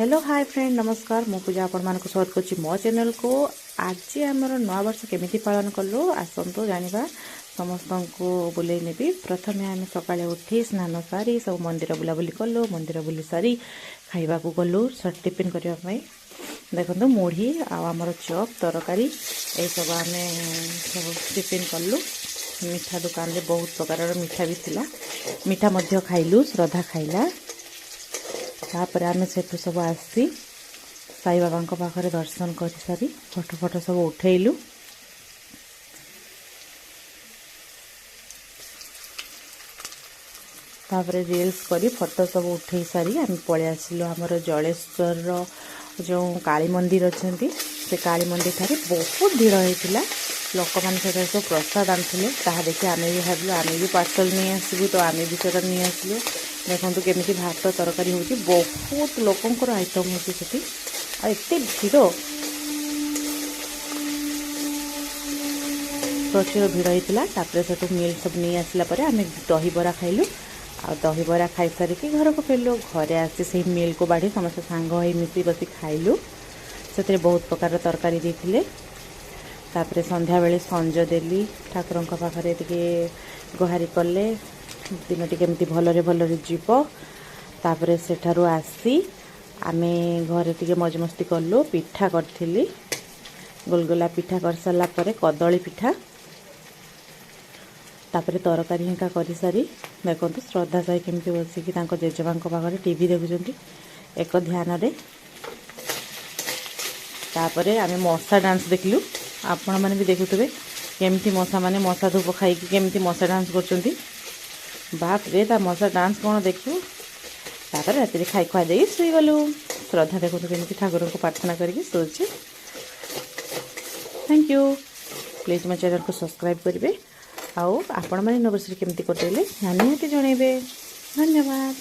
Hello hi friend नमस्कार मु पूजा आपण मानक स्वागत करछि मो चैनल को। आज आमर नवा वर्ष केमिति पालन कलु आसंतु जानिबा समस्त को बुले नेबी। प्रथमे आम सकाळे उठी स्नान सारी सब मंदिर बुलाबुली कलु। मंदिर बुली सारी खाइबा को गलु सर्ट टिफिन करबा पई। देखंतु मुढ़ी आमर चॉप तरकारी ए सब आमे सब टिफिन कलु। मीठा दुकान रे बहुत प्रकार मीठा भी थिला, मीठा मध्य खाइलु, श्रद्धा खाइला। तापर आमे सेठु सब आसी साई बाबा पाखरे दर्शन कर सारी फोटो फोटो सब उठेलु। तापर रील्स करी फोटो सब उठे सारी आम पळे आसिलु हमर जलेश्वर जो काली मंदिर अछंती से काली मंदिर ठारे बहुत भीड़ होइतिला। लोक मान से सब प्रसाद आनथिले ताहा देखि आमे भी भाबलु आमे भी पार्सल नहीं आसबु तो आमे भी सेटा नहीं आसलु। देखो केमिति भात तरकारी होची, बहुत लोकंकर आइटम होची सेठी आ एते भीड़ प्रचुर भीड़ होइतिला। तापर सेठु मील सब नहीं आसला परे आमे दही बरा खाइलु। आ दही बरा खाई सारिकी घर को फेरलु। घरे आसी से मील को बाढ़ी समस्त सांग होई मिसी बसी खाइलु। से बहुत प्रकार तरकारी देथिले। तापर संध्या बेले संज देली ठाकुरन का पाखरे टिके गुहारी कले दिन टी केमती भलरे भलरे जीव। तापर सेठारु आसी आमे घरे टिके मौज मस्ती कलु। पिठा करथिली, गोलगोला पिठा कर साला परे कदली पिठा। तापर तरकारी हिंका करी सारी देखंतु श्रद्धा साई केमती बसिकी तांको जेजेबांको पाखरे टीवी देखुचंती एक ध्यान रे। तापर आमे मशा डांस देखलु। आपण माने भी देखुतबे केमती मशा माने मशा धूप खाई कि केमती मशा डांस करचंती। बाप रे ता मशा डांस कौन देखू। तापर राति खाई खुआ दे सुई गलु। श्रद्धा देखो केमती ठाकुर को प्रार्थना करके सोचे। Thank you. प्लीज मो चैनल को सब्सक्राइब करेंगे। आउ आपण मैंने नववर्ष केमती कटेले निहाती जनइबे। धन्यवाद।